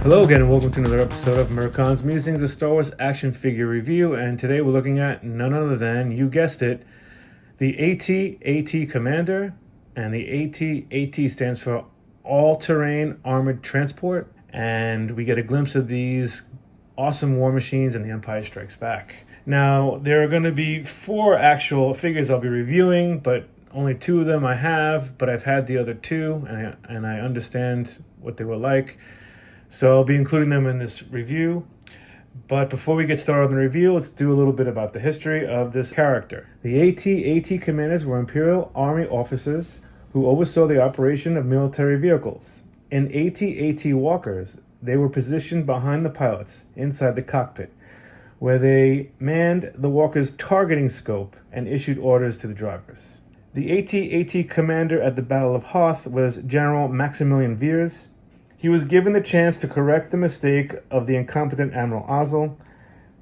Hello again and welcome to another episode of Merkon's Musings, a Star Wars action figure review. And today we're looking at none other than, you guessed it, the AT-AT Commander. And the AT-AT stands for All-Terrain Armored Transport. And we get a glimpse of these awesome war machines in The Empire Strikes Back. Now, there are going to be 4 actual figures I'll be reviewing, but only 2 of them I have, but I've had the other 2, and I understand what they were like. So I'll be including them in this review. But before we get started on the review, let's do a little bit about the history of this character. The AT-AT commanders were Imperial Army officers who oversaw the operation of military vehicles. In AT-AT walkers, they were positioned behind the pilots inside the cockpit, where they manned the walker's targeting scope and issued orders to the drivers. The AT-AT commander at the Battle of Hoth was General Maximilian Veers. He was given the chance to correct the mistake of the incompetent Admiral Ozzel.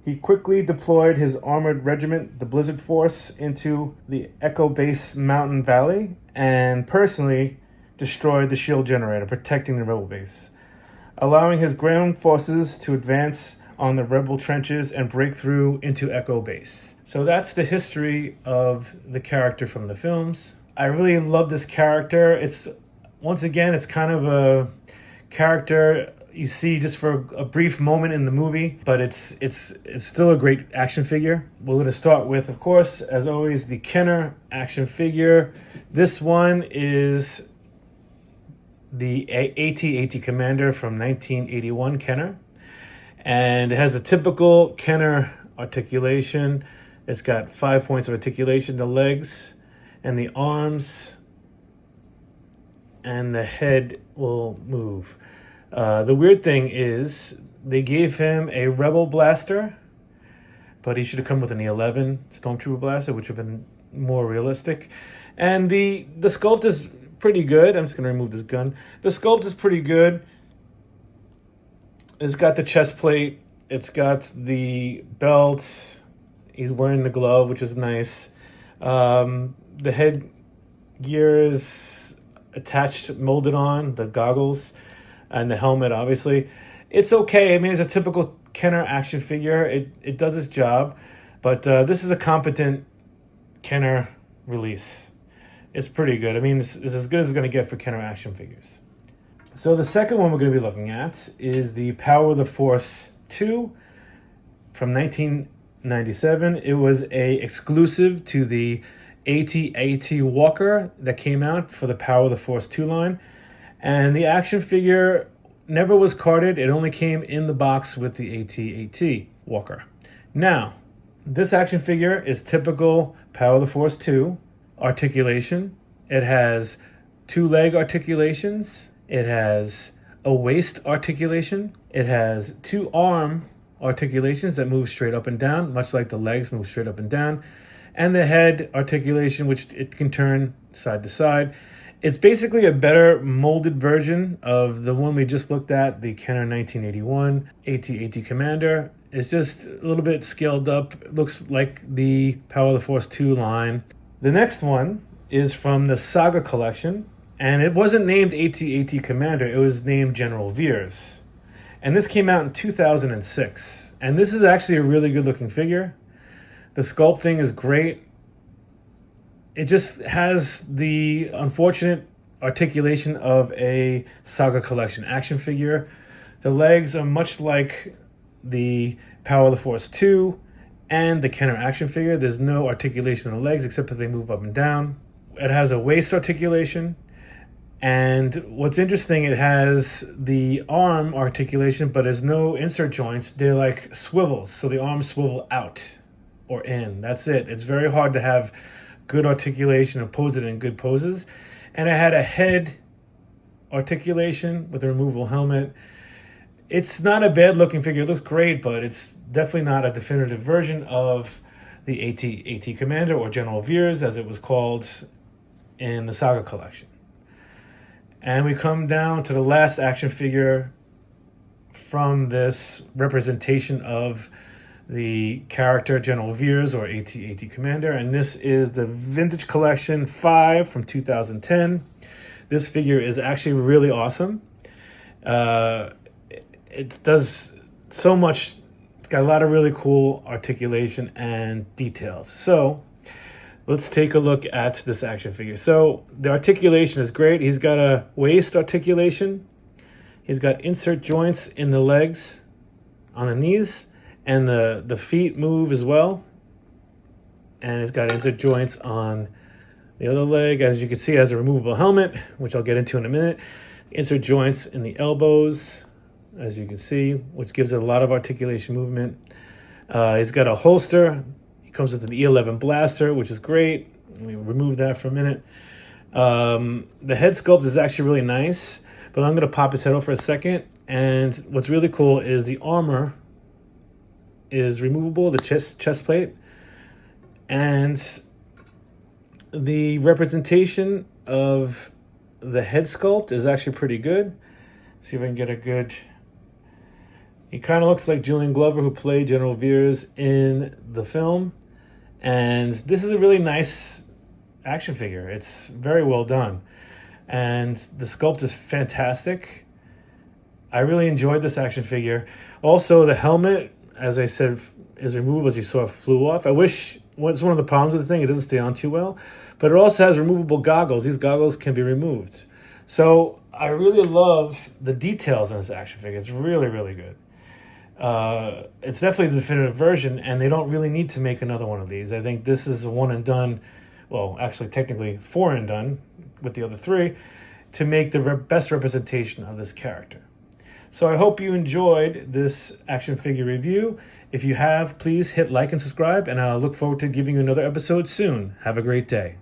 He quickly deployed his armored regiment, the Blizzard Force, into the Echo Base Mountain Valley and personally destroyed the shield generator protecting the rebel base, allowing his ground forces to advance on the rebel trenches and break through into Echo Base. So that's the history of the character from the films. I really love this character. It's kind of a character you see just for a brief moment in the movie, but it's still a great action figure. We're going to start with, of course, as always, the Kenner action figure. This one is the AT-AT Commander from 1981 Kenner, and it has a typical Kenner articulation. It's got 5 points of articulation: the legs and the arms, and the head will move. The weird thing is they gave him a Rebel blaster, but he should have come with an E11 Stormtrooper blaster, which would have been more realistic. And the sculpt is pretty good. I'm just going to remove this gun. The sculpt is pretty good. It's got the chest plate. It's got the belt. He's wearing the glove, which is nice. The head gear is attached, molded on, the goggles and the helmet, obviously. It's okay. I mean, it's a typical Kenner action figure. It does its job, but this is a competent Kenner release. It's pretty good. I mean, it's as good as it's going to get for Kenner action figures. So the second one we're going to be looking at is the Power of the Force 2 from 1997. It was a exclusive to the AT-AT Walker that came out for the Power of the Force 2 line. And the action figure never was carded. It only came in the box with the AT-AT Walker. Now, this action figure is typical Power of the Force 2 articulation. It has 2 leg articulations. It has a waist articulation. It has 2 arm articulations that move straight up and down, much like the legs move straight up and down. And the head articulation, which it can turn side to side. It's basically a better molded version of the one we just looked at, the Kenner 1981 AT-AT Commander. It's just a little bit scaled up. It looks like the Power of the Force 2 line. The next one is from the Saga collection, and it wasn't named AT-AT Commander. It was named General Veers. And this came out in 2006. And this is actually a really good looking figure. The sculpting is great. It just has the unfortunate articulation of a Saga Collection action figure. The legs are much like the Power of the Force 2 and the Kenner action figure. There's no articulation of the legs except as they move up and down. It has a waist articulation. And what's interesting, it has the arm articulation, but there's no insert joints. They're like swivels, so the arms swivel out or in. That's it. It's very hard to have good articulation and pose it in good poses. And it had a head articulation with a removable helmet. It's not a bad looking figure. It looks great, but it's definitely not a definitive version of the AT-AT Commander, or General Veers as it was called in the Saga collection. And we come down to the last action figure from this representation of the character General Veers, or AT-AT Commander, and this is the Vintage Collection 5 from 2010. This figure is actually really awesome. it does so much. It's got a lot of really cool articulation and details. So let's take a look at this action figure. So the articulation is great. He's got a waist articulation. He's got insert joints in the legs, on the knees, and the feet move as well. And he's got insert joints on the other leg. As you can see, it has a removable helmet, which I'll get into in a minute. Insert joints in the elbows, as you can see, which gives it a lot of articulation movement. He's got a holster. He comes with an E11 blaster, which is great. Let me remove that for a minute. The head sculpt is actually really nice, but I'm going to pop his head off for a second. And what's really cool is the armor is removable, the chest plate. And the representation of the head sculpt is actually pretty good. See if I can get a good... He kind of looks like Julian Glover, who played General Veers in the film. And this is a really nice action figure. It's very well done. And the sculpt is fantastic. I really enjoyed this action figure. Also, the helmet, as I said, is removable. As you saw, it flew off. I wish... It's one of the problems with the thing. It doesn't stay on too well. But it also has removable goggles. These goggles can be removed. So I really love the details in this action figure. It's really, really good. It's definitely the definitive version, and they don't really need to make another one of these. I think this is a one and done, well, actually technically 4 and done with the other 3, to make the best representation of this character. So I hope you enjoyed this action figure review. If you have, please hit like and subscribe, and I'll look forward to giving you another episode soon. Have a great day.